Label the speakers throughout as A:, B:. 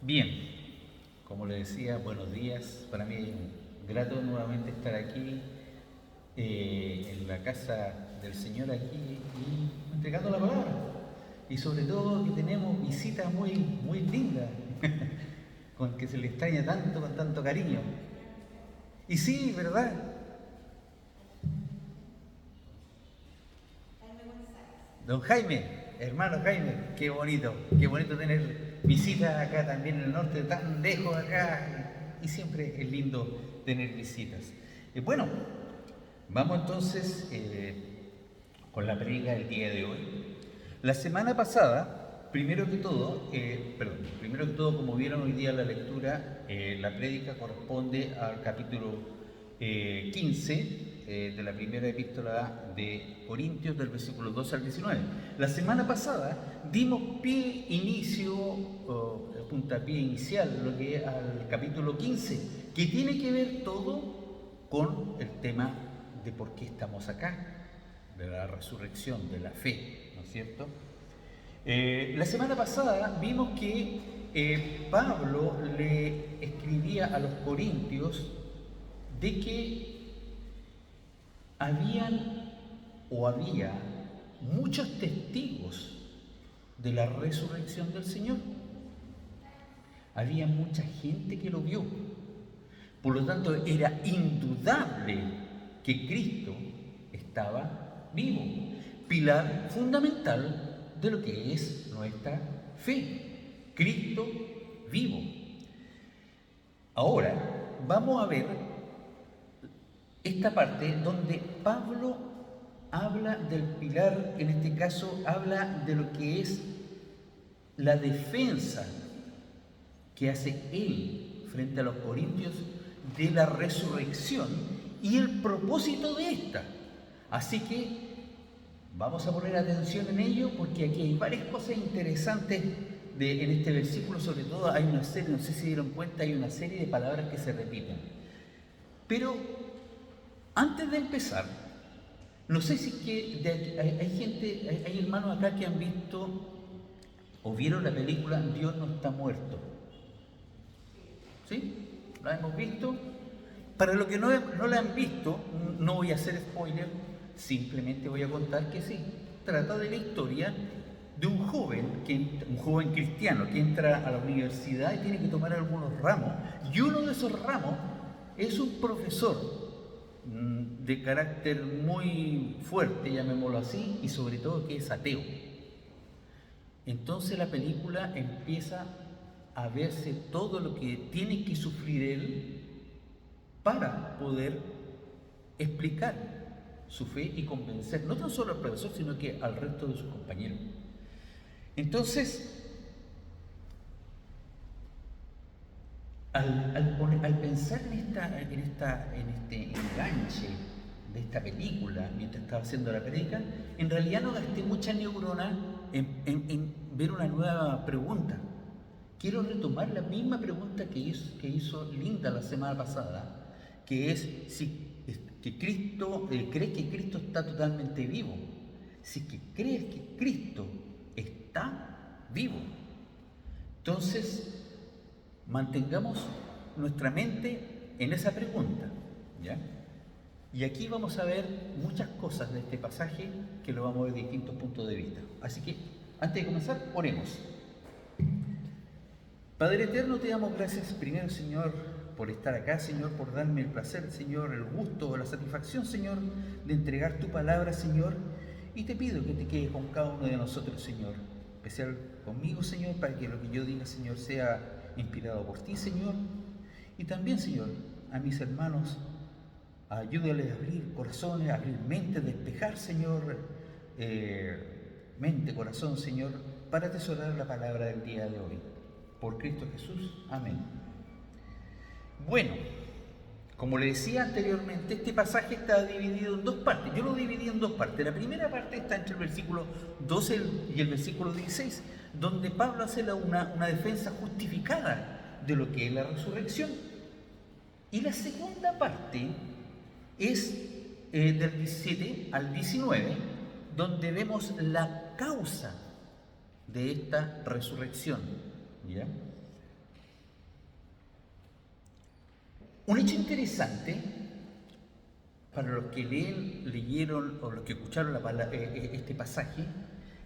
A: Bien, como le decía, buenos días. Para mí es un grato nuevamente estar aquí en la casa del Señor aquí y entregando la palabra. Y sobre todo que tenemos visitas muy lindas, con que se le extraña tanto, con tanto cariño. Y sí, ¿verdad? Don Jaime, hermano Jaime, qué bonito tener visitas acá también en el norte, tan lejos acá, y siempre es lindo tener visitas. Bueno, vamos entonces con la predica del día de hoy. La semana pasada, primero que todo, como vieron hoy día en la lectura, la prédica corresponde al capítulo 15 de la primera epístola de Corintios, del versículo 2 al 19. La semana pasada dimos puntapié inicial, lo que es al capítulo 15, que tiene que ver todo con el tema de por qué estamos acá, de la resurrección, de la fe, ¿no es cierto? La semana pasada vimos que Pablo le escribía a los corintios de que había muchos testigos de la resurrección del Señor. Había mucha gente que lo vio. Por lo tanto, era indudable que Cristo estaba vivo, pilar fundamental de lo que es nuestra fe. Cristo vivo. Ahora vamos a ver esta parte donde Pablo habla del pilar, en este caso habla de lo que es la defensa que hace él frente a los corintios de la resurrección y el propósito de esta. Así que vamos a poner atención en ello porque aquí hay varias cosas interesantes en este versículo. Sobre todo hay una serie, no sé si se dieron cuenta, hay una serie de palabras que se repiten. Pero antes de empezar, no sé si hay hermanos acá que han visto o vieron la película Dios no está muerto. ¿Sí? ¿La hemos visto? Para los que no la han visto, no voy a hacer spoiler, simplemente voy a contar que sí. Trata de la historia de un joven cristiano que entra a la universidad y tiene que tomar algunos ramos, y uno de esos ramos es un profesor de carácter muy fuerte, llamémoslo así, y sobre todo que es ateo. Entonces la película empieza a verse todo lo que tiene que sufrir él para poder explicar su fe y convencer no tan solo al profesor, sino que al resto de sus compañeros. Entonces, al pensar en este enganche de esta película, mientras estaba haciendo la predica, en realidad no gasté mucha neurona en ver una nueva pregunta. Quiero retomar la misma pregunta que hizo Linda la semana pasada, que es si crees que Cristo está totalmente vivo. Si que crees que Cristo está vivo, entonces mantengamos nuestra mente en esa pregunta, ¿ya? Y aquí vamos a ver muchas cosas de este pasaje que lo vamos a ver de distintos puntos de vista. Así que, antes de comenzar, oremos. Padre eterno, te damos gracias primero, Señor, por estar acá, Señor, por darme el placer, Señor, el gusto, la satisfacción, Señor, de entregar tu palabra, Señor. Y te pido que te quedes con cada uno de nosotros, Señor, especial conmigo, Señor, para que lo que yo diga, Señor, sea inspirado por ti, Señor. Y también, Señor, a mis hermanos, ayúdales a abrir corazones, a abrir mentes, despejar, Señor, mente, corazón, Señor, para atesorar la palabra del día de hoy. Por Cristo Jesús. Amén. Bueno, como le decía anteriormente, este pasaje está dividido en dos partes. Yo lo dividí en dos partes. La primera parte está entre el versículo 12 y el versículo 16, donde Pablo hace una defensa justificada de lo que es la resurrección. Y la segunda parte es del 17 al 19, donde vemos la causa de esta resurrección, ¿ya? Un hecho interesante para los que leyeron o los que escucharon este pasaje,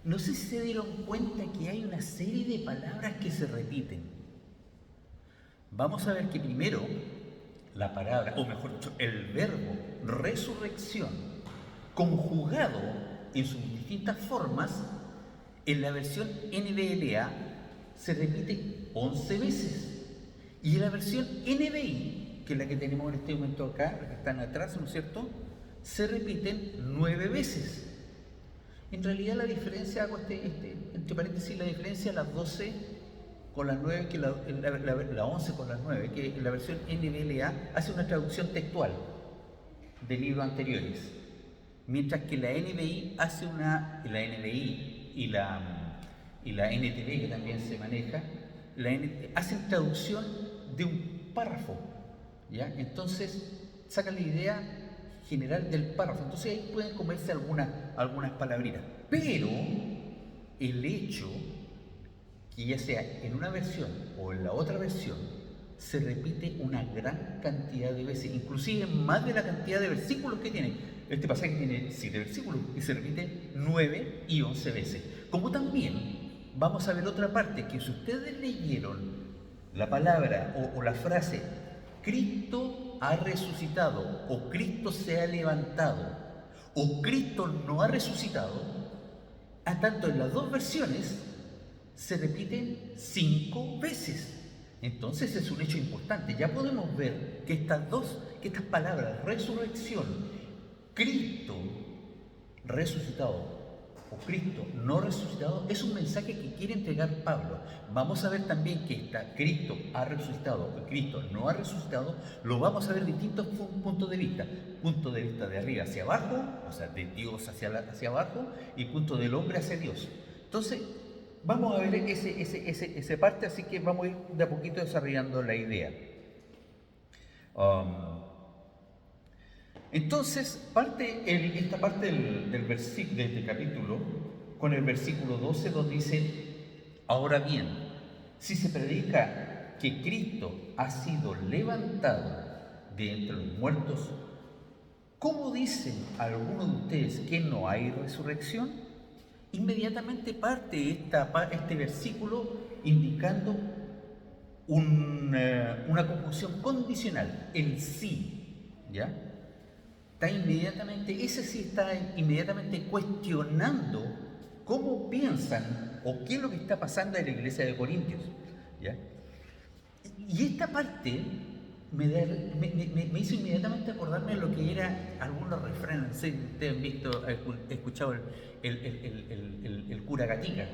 A: no sé si se dieron cuenta que hay una serie de palabras que se repiten. Vamos a ver que primero la palabra, o mejor dicho, el verbo resurrección, conjugado en sus distintas formas, en la versión NBLA se repite 11 veces. Y en la versión NBI, que es la que tenemos en este momento acá, la que están atrás, ¿no es cierto?, se repiten 9 veces. En realidad la diferencia, hago entre paréntesis, la diferencia las 12 con las 9, que la 11 con las 9, que la versión NBLA hace una traducción textual de libros anteriores, mientras que la NBI hace la NBI y la NTV, que también se maneja, hacen traducción de un párrafo, ¿ya? Entonces sacan la idea general del párrafo, entonces ahí pueden comerse algunas palabritas, pero el hecho que ya sea en una versión o en la otra versión se repite una gran cantidad de veces, inclusive más de la cantidad de versículos que tiene. Este pasaje tiene 7 versículos y se repite 9 y 11 veces. Como también vamos a ver otra parte, que si ustedes leyeron la palabra o la frase Cristo ha resucitado, o Cristo se ha levantado, o Cristo no ha resucitado, a tanto en las dos versiones se repiten 5 veces. Entonces es un hecho importante. Ya podemos ver que estas palabras, resurrección, Cristo resucitado o Cristo no resucitado, es un mensaje que quiere entregar Pablo. Vamos a ver también que Cristo ha resucitado o Cristo no ha resucitado, lo vamos a ver de distintos puntos de vista. Punto de vista de arriba hacia abajo, o sea, de Dios hacia abajo, y punto del hombre hacia Dios. Entonces, vamos a ver esa parte, así que vamos a ir de a poquito desarrollando la idea. Entonces, esta parte de este capítulo con el versículo 12, donde dice: ahora bien, si se predica que Cristo ha sido levantado de entre los muertos, ¿cómo dicen algunos de ustedes que no hay resurrección? Inmediatamente parte este versículo indicando una conjunción condicional, el sí, ¿ya? Ese sí está inmediatamente cuestionando cómo piensan o qué es lo que está pasando en la iglesia de Corintios, ¿ya? Y esta parte me hizo inmediatamente acordarme de lo que era algunos refranes. No sé si ustedes han escuchado el cura Gatica,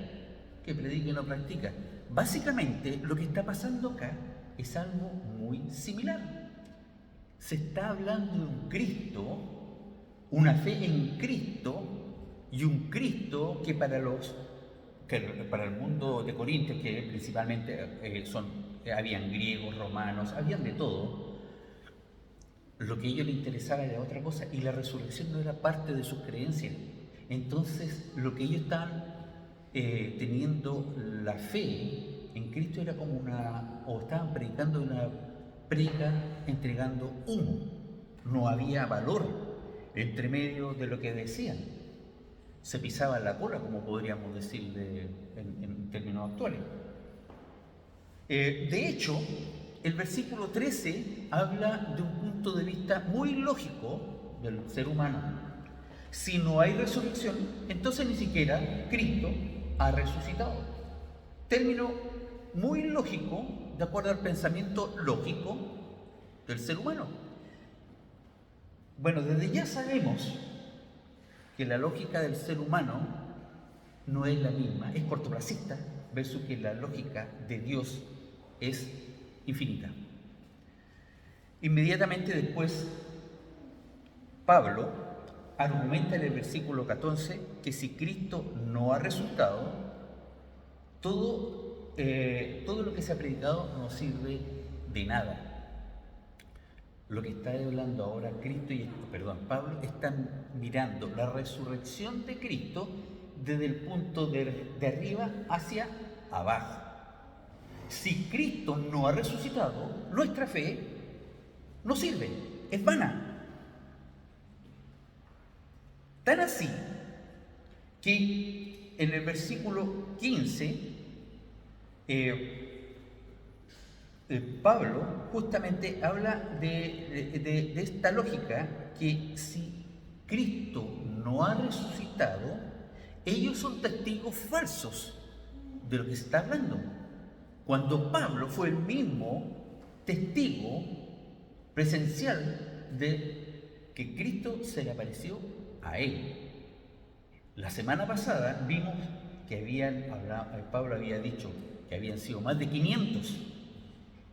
A: que predica y no practica. Básicamente lo que está pasando acá es algo muy similar. Se está hablando de un Cristo, una fe en Cristo, y un Cristo que para el mundo de Corintios, que principalmente habían griegos, romanos, habían de todo, lo que a ellos les interesaba era otra cosa, y la resurrección no era parte de sus creencias. Entonces, lo que ellos estaban teniendo la fe en Cristo era como o estaban predicando una predica entregando humo. No había valor entre medio de lo que decían. Se pisaban la cola, como podríamos decir en términos actuales. De hecho, el versículo 13 habla de un punto de vista muy lógico del ser humano. Si no hay resurrección, entonces ni siquiera Cristo ha resucitado. Término muy lógico, de acuerdo al pensamiento lógico del ser humano. Bueno, desde ya sabemos que la lógica del ser humano no es la misma, es cortoplacista, versus que la lógica de Dios es infinita. Inmediatamente después, Pablo argumenta en el versículo 14 que si Cristo no ha resucitado, todo lo que se ha predicado no sirve de nada. Lo que está hablando ahora Pablo está mirando la resurrección de Cristo desde el punto de arriba hacia abajo. Si Cristo no ha resucitado, nuestra fe no sirve, es vana. Tan así que en el versículo 15, Pablo justamente habla de esta lógica que si Cristo no ha resucitado, ellos son testigos falsos de lo que se está hablando. Cuando Pablo fue el mismo testigo presencial de que Cristo se le apareció a él. La semana pasada vimos que Pablo había dicho que habían sido más de 500,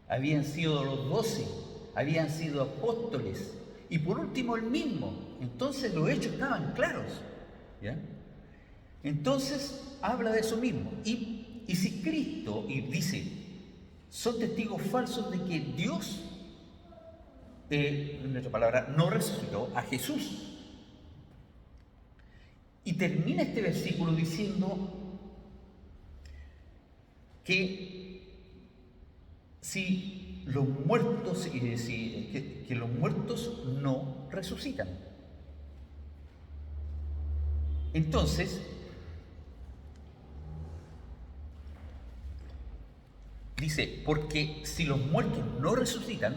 A: habían sido los 12, habían sido apóstoles y por último el mismo. Entonces los hechos estaban claros, ¿ya? Entonces habla de eso mismo. Y si Cristo, y dice, son testigos falsos de que Dios, en otra palabra, no resucitó a Jesús. Y termina este versículo diciendo que si los muertos, que los muertos no resucitan. Entonces, dice, porque si los muertos no resucitan,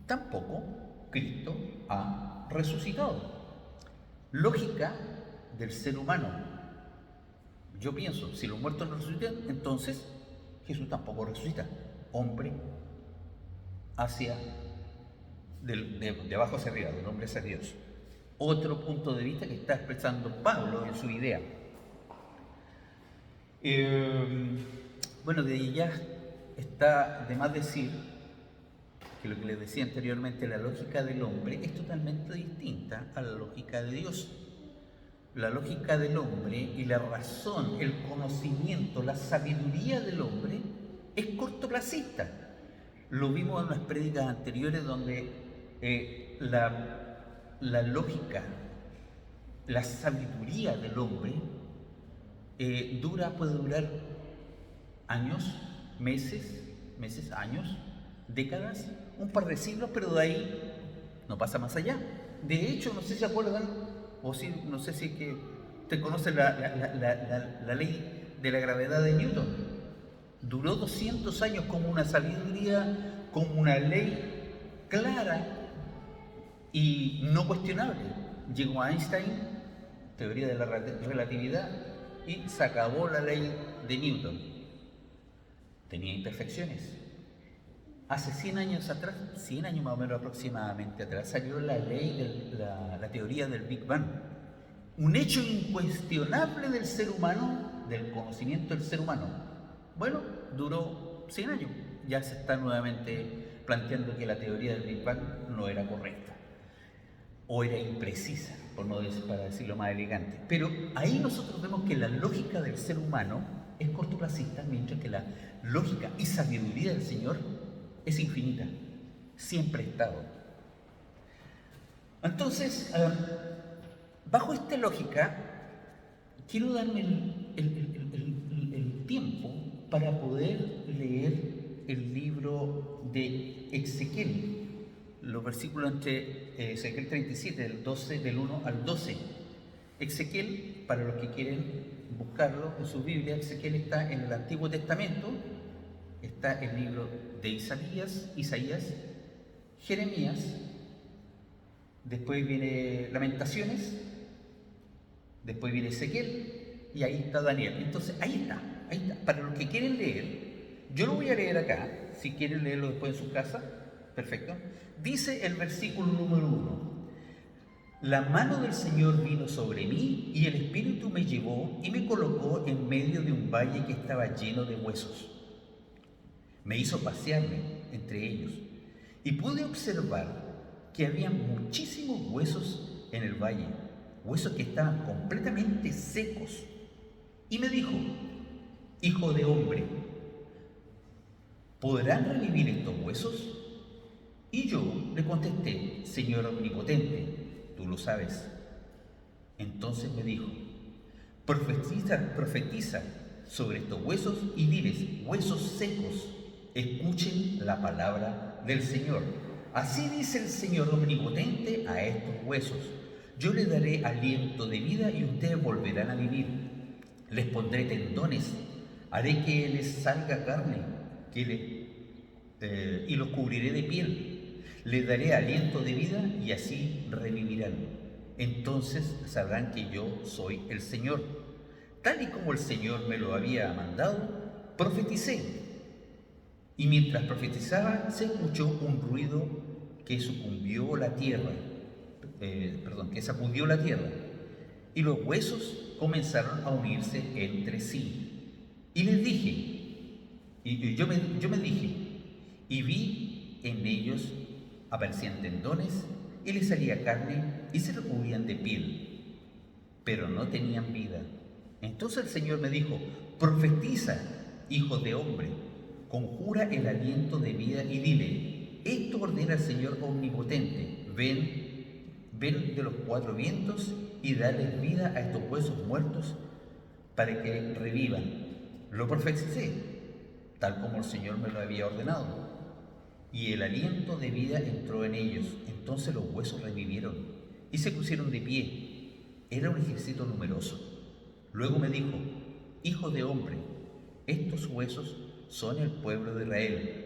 A: tampoco Cristo ha resucitado. Lógica del ser humano. Yo pienso, si los muertos no resucitan, entonces Jesús tampoco resucita. Hombre de abajo hacia arriba, del hombre hacia Dios. Otro punto de vista que está expresando Pablo en su idea. Bueno, de ahí ya está de más decir que lo que les decía anteriormente, la lógica del hombre es totalmente distinta a la lógica de Dios. La lógica del hombre y la razón, el conocimiento, la sabiduría del hombre es cortoplacista. Lo vimos en las prédicas anteriores donde la lógica, la sabiduría del hombre puede durar años, meses, años, décadas, un par de siglos, pero de ahí no pasa más allá. De hecho, no sé si se acuerdan, o si, no sé si es que usted conoce la ley de la gravedad de Newton. Duró 200 años como una sabiduría, como una ley clara y no cuestionable. Llegó Einstein, teoría de la relatividad, y se acabó la ley de Newton. Tenía imperfecciones. Hace 100 años atrás, 100 años más o menos aproximadamente atrás, salió la ley, la teoría del Big Bang. Un hecho incuestionable del ser humano, del conocimiento del ser humano. Bueno, duró 100 años. Ya se está nuevamente planteando que la teoría del Big Bang no era correcta. O era imprecisa, para decirlo más elegante. Pero ahí nosotros vemos que la lógica del ser humano es cortoplacista, mientras que la lógica y sabiduría del Señor es infinita, siempre ha estado. Entonces, bajo esta lógica, quiero darme el tiempo para poder leer el libro de Ezequiel, los versículos entre Ezequiel 37, del 1 al 12. Ezequiel, para los que quieren buscarlo en su Biblia, Ezequiel está en el Antiguo Testamento. Está el libro de Isaías, Jeremías, después viene Lamentaciones, después viene Ezequiel y ahí está Daniel. Entonces ahí está. Para los que quieren leer, yo lo voy a leer acá, si quieren leerlo después en su casa, perfecto. Dice el versículo número 1: La mano del Señor vino sobre mí y el Espíritu me llevó y me colocó en medio de un valle que estaba lleno de huesos. Me hizo pasearme entre ellos y pude observar que había muchísimos huesos en el valle, huesos que estaban completamente secos. Y me dijo: Hijo de hombre, ¿podrán revivir estos huesos? Y yo le contesté: Señor omnipotente, tú lo sabes. Entonces me dijo: profetiza sobre estos huesos y diles: huesos secos, escuchen la palabra del Señor. así dice el Señor omnipotente a estos huesos: yo les daré aliento de vida y ustedes volverán a vivir. Les pondré tendones, haré que les salga carne, y los cubriré de piel. Les daré aliento de vida y así revivirán. Entonces sabrán que yo soy el Señor. Tal y como el Señor me lo había mandado, profeticé. Y mientras profetizaba, se escuchó un ruido que sacudió la tierra. Y los huesos comenzaron a unirse entre sí. Y les dije, yo me dije, y vi en ellos aparecían tendones, y les salía carne, y se recubrían de piel, pero no tenían vida. Entonces el Señor me dijo: profetiza, hijo de hombre, conjura el aliento de vida y dile: esto ordena el Señor omnipotente, ven de los cuatro vientos y dale vida a estos huesos muertos para que revivan. Lo profeticé, tal como el Señor me lo había ordenado, y el aliento de vida entró en ellos. Entonces los huesos revivieron y se pusieron de pie. Era un ejército numeroso. Luego me dijo: hijo de hombre, estos huesos son el pueblo de Israel.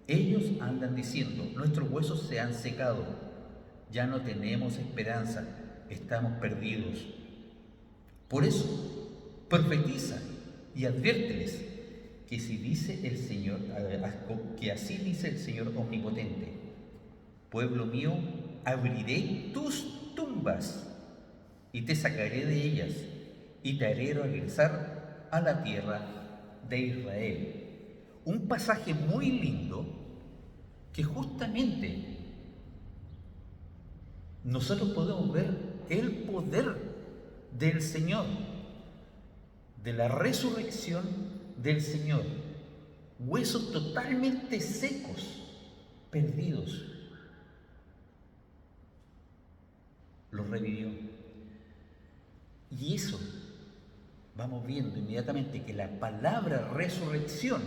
A: Ellos andan diciendo: nuestros huesos se han secado, ya no tenemos esperanza, estamos perdidos. Por eso, profetiza y adviérteles que así dice el Señor omnipotente: pueblo mío, abriré tus tumbas y te sacaré de ellas y te haré regresar a la tierra de Israel. Un pasaje muy lindo que justamente nosotros podemos ver el poder del Señor, de la resurrección del Señor. Huesos totalmente secos, perdidos, los revivió. Y eso vamos viendo inmediatamente que la palabra resurrección,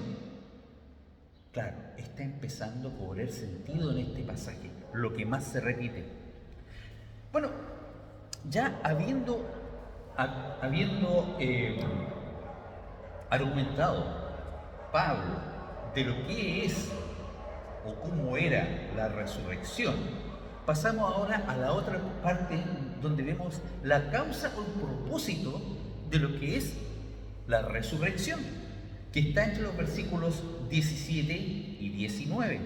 A: claro, está empezando a cobrar sentido en este pasaje, lo que más se repite. Bueno, ya habiendo argumentado Pablo de lo que es o cómo era la resurrección, pasamos ahora a la otra parte donde vemos la causa o el propósito de lo que es la resurrección, que está entre los versículos 17 y 19.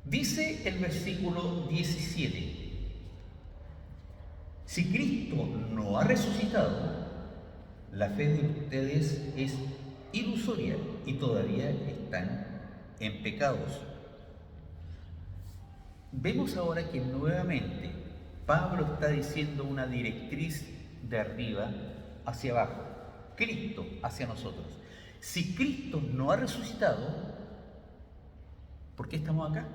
A: Dice el versículo 17: si Cristo no ha resucitado, la fe de ustedes es ilusoria y todavía están en pecados. Vemos ahora que nuevamente Pablo está diciendo una directriz de arriba hacia abajo, Cristo hacia nosotros. Si Cristo no ha resucitado, ¿por qué estamos acá?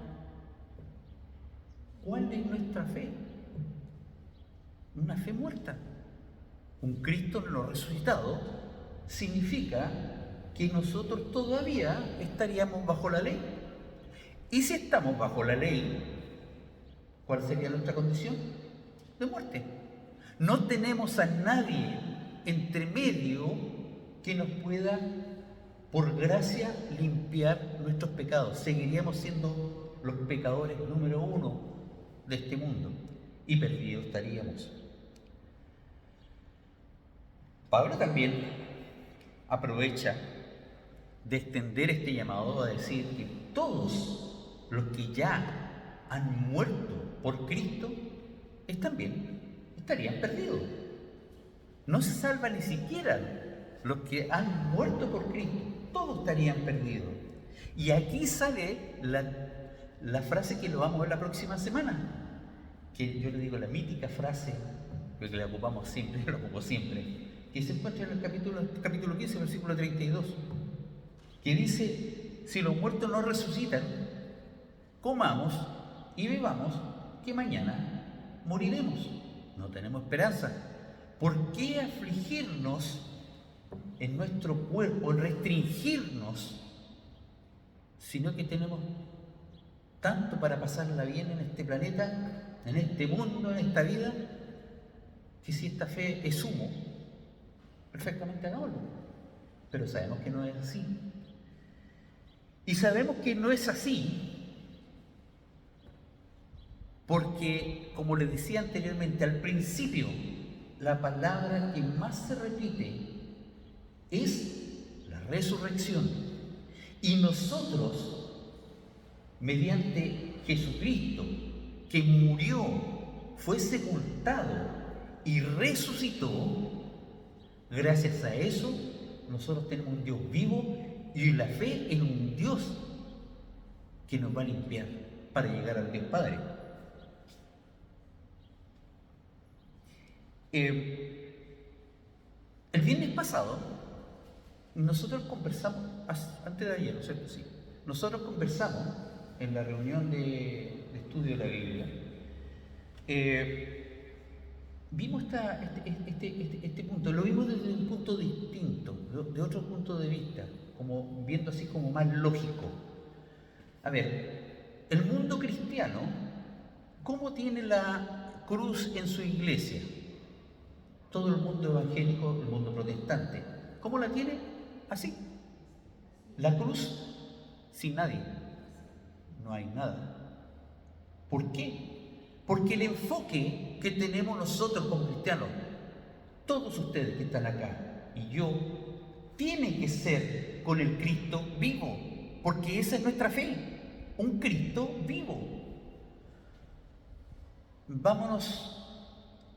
A: ¿Cuál es nuestra fe? Una fe muerta. Un Cristo no resucitado significa que nosotros todavía estaríamos bajo la ley. Y si estamos bajo la ley, ¿cuál sería nuestra condición? De muerte. No tenemos a nadie entre medio que nos pueda, por gracia, limpiar nuestros pecados. Seguiríamos siendo los pecadores número uno de este mundo y perdidos estaríamos. Pablo también aprovecha de extender este llamado a decir que todos los que ya han muerto por Cristo estarían perdidos. No se salva ni siquiera los que han muerto por Cristo, todos estarían perdidos. Y aquí sale la frase que lo vamos a ver la próxima semana, que yo le digo la mítica frase, porque la ocupamos siempre, la ocupo siempre, que se encuentra en el capítulo 15, versículo 32, que dice: si los muertos no resucitan, comamos y bebamos, que mañana moriremos. No tenemos esperanza. ¿Por qué afligirnos en nuestro cuerpo, restringirnos, sino que tenemos tanto para pasarla bien en este planeta, en este mundo, en esta vida, que si esta fe es humo, perfectamente hagámoslo. Pero sabemos que no es así. Y sabemos que no es así porque, como les decía anteriormente, al principio, la palabra que más se repite es la resurrección. Y nosotros, mediante Jesucristo, que murió, fue sepultado y resucitó, gracias a eso, nosotros tenemos un Dios vivo y la fe en un Dios que nos va a limpiar para llegar al Dios Padre. El viernes pasado, nosotros conversamos, antes de ayer, ¿no es cierto? Sí. Nosotros conversamos en la reunión de estudio de la Biblia. Vimos este punto, lo vimos desde un punto distinto, de otro punto de vista, como viendo así como más lógico. A ver, el mundo cristiano, ¿cómo tiene la cruz en su iglesia? Todo el mundo evangélico, el mundo protestante, ¿cómo la tiene? Así. La cruz sin nadie. No hay nada. ¿Por qué? Porque el enfoque que tenemos nosotros como cristianos, todos ustedes que están acá y yo, tiene que ser con el Cristo vivo, porque esa es nuestra fe, un Cristo vivo. Vámonos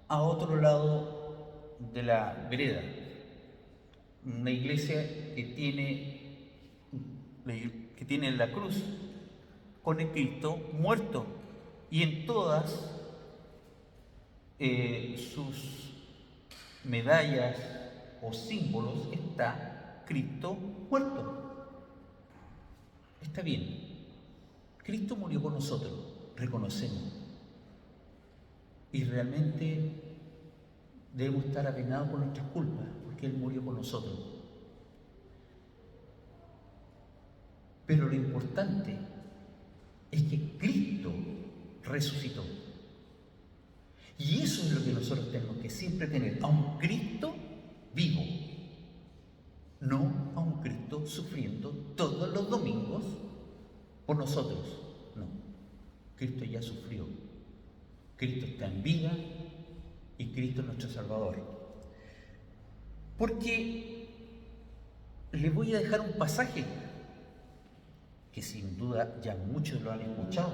A: a otro lado de la vereda, una iglesia que tiene la cruz con el Cristo muerto y en todas sus medallas o símbolos está Cristo muerto. Está bien, Cristo murió por nosotros, reconocemos, y realmente debemos estar apenados por nuestras culpas, porque Él murió por nosotros. Pero lo importante es que Cristo resucitó. Y eso es lo que nosotros tenemos que siempre tener, a un Cristo vivo, no a un Cristo sufriendo todos los domingos por nosotros. No, Cristo ya sufrió, Cristo está en vida y Cristo es nuestro Salvador. Porque les voy a dejar un pasaje que sin duda ya muchos lo han escuchado,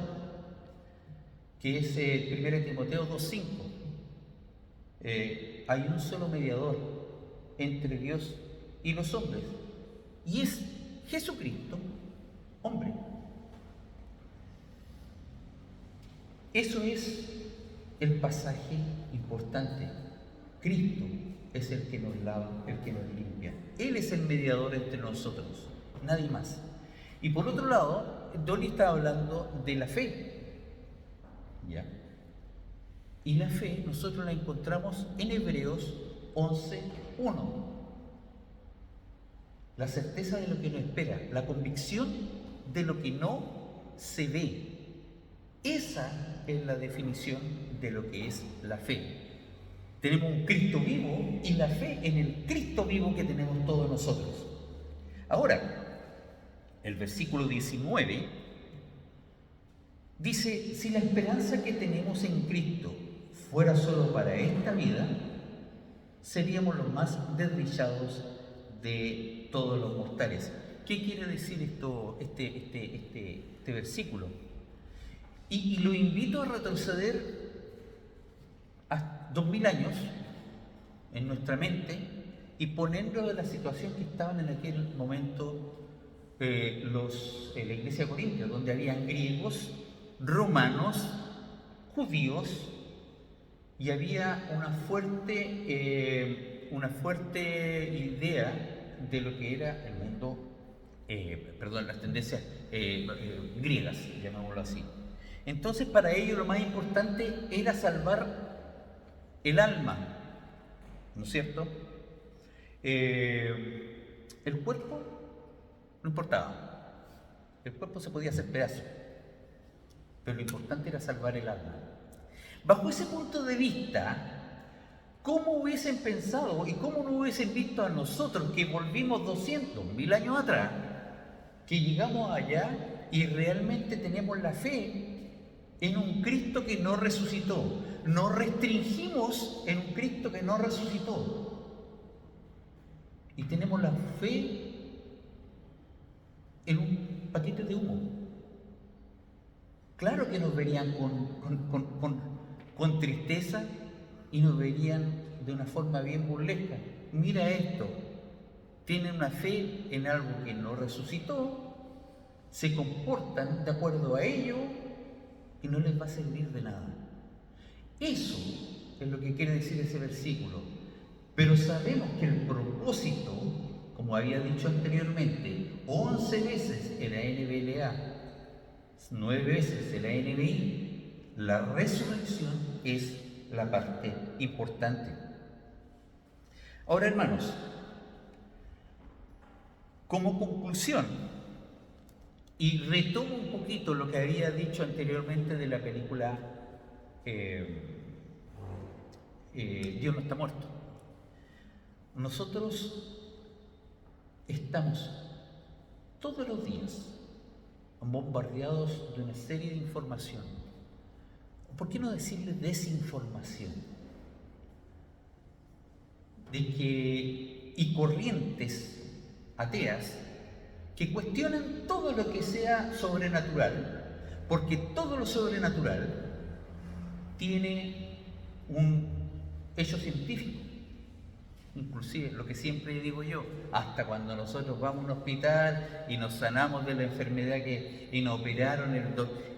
A: que es 1 Timoteo 2:5. Hay un solo mediador entre Dios y los hombres, y es Jesucristo, hombre. Eso es el pasaje importante. Cristo es el que nos lava, el que nos limpia. Él es el mediador entre nosotros, nadie más. Y por otro lado, Dolly está hablando de la fe, ¿ya? Y la fe nosotros la encontramos en Hebreos 11:1. La certeza de lo que nos espera, la convicción de lo que no se ve. Esa es la definición de lo que es la fe. Tenemos un Cristo vivo y la fe en el Cristo vivo que tenemos todos nosotros. Ahora, el versículo 19 dice: si la esperanza que tenemos en Cristo fuera solo para esta vida, seríamos los más desdichados de todos los mortales. ¿Qué quiere decir esto, este versículo? Y lo invito a retroceder a 2000 años en nuestra mente y ponerlo en la situación que estaban en aquel momento la iglesia de Corintios, donde habían griegos, romanos, judíos, y había una fuerte idea de lo que era el mundo, las tendencias griegas, llamémoslo así. Entonces, para ellos lo más importante era salvar el alma, ¿no es cierto? El cuerpo no importaba. El cuerpo se podía hacer pedazos, pero lo importante era salvar el alma. Bajo ese punto de vista, ¿cómo hubiesen pensado y cómo no hubiesen visto a nosotros que volvimos 200.000 años atrás, que llegamos allá y realmente tenemos la fe en un Cristo que no resucitó? Nos restringimos en un Cristo que no resucitó. Y tenemos la fe en un paquete de humo. Claro que nos verían con tristeza y nos verían de una forma bien burlesca. Mira esto, tienen una fe en algo que no resucitó, se comportan de acuerdo a ello y no les va a servir de nada. Eso es lo que quiere decir ese versículo. Pero sabemos que el propósito, como había dicho anteriormente, 11 veces en la NBLA, 9 veces en la NBI, la resurrección es la parte importante. Ahora, hermanos, como conclusión, y retomo un poquito lo que había dicho anteriormente de la película Dios no está muerto. Nosotros estamos todos los días bombardeados de una serie de información. ¿Por qué no decirle desinformación? Y corrientes ateas que cuestionan todo lo que sea sobrenatural, porque todo lo sobrenatural tiene un hecho científico. Inclusive, lo que siempre digo yo, hasta cuando nosotros vamos a un hospital y nos sanamos de la enfermedad y nos operaron,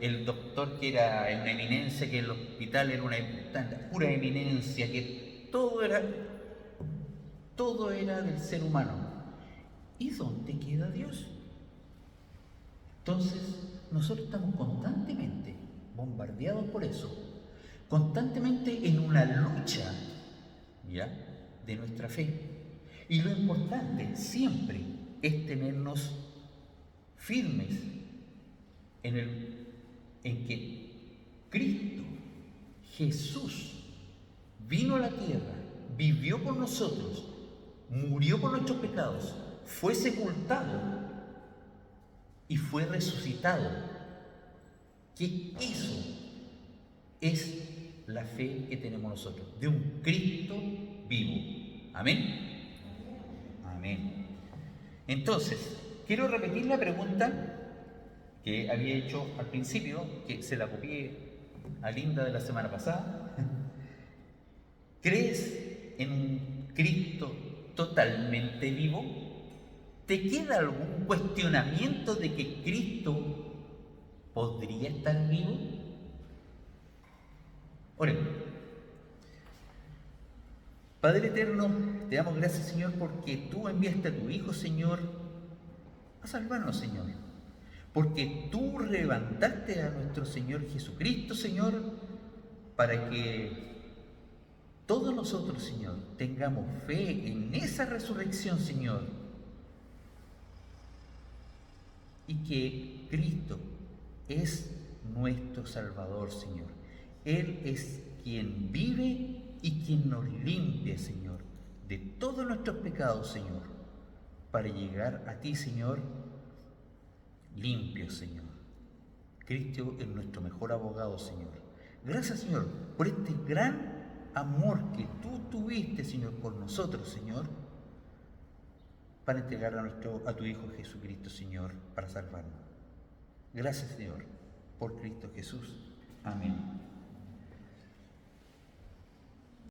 A: el doctor que era una eminencia, que el hospital era una pura eminencia, que todo era del ser humano. ¿Y dónde queda Dios? Entonces, nosotros estamos constantemente bombardeados por eso, constantemente en una lucha, ¿ya?, de nuestra fe. Y lo importante siempre es tenernos firmes en que Cristo, Jesús, vino a la tierra, vivió por nosotros, murió por nuestros pecados, fue sepultado y fue resucitado. Que eso es la fe que tenemos nosotros, de un Cristo vivo. ¿Amén? Amén. Entonces, quiero repetir la pregunta que había hecho al principio, que se la copié a Linda de la semana pasada. ¿Crees en un Cristo totalmente vivo? ¿Te queda algún cuestionamiento de que Cristo podría estar vivo? Oremos. Padre eterno, te damos gracias, Señor, porque tú enviaste a tu Hijo, Señor, a salvarnos, Señor. Porque tú levantaste a nuestro Señor Jesucristo, Señor, para que todos nosotros, Señor, tengamos fe en esa resurrección, Señor. Y que Cristo es nuestro Salvador, Señor. Él es quien vive y quien nos limpia, Señor, de todos nuestros pecados, Señor, para llegar a ti, Señor, limpio, Señor. Cristo es nuestro mejor abogado, Señor. Gracias, Señor, por este gran amor que tú tuviste, Señor, por nosotros, Señor, para entregar a tu Hijo Jesucristo, Señor, para salvarnos. Gracias, Señor, por Cristo Jesús. Amén.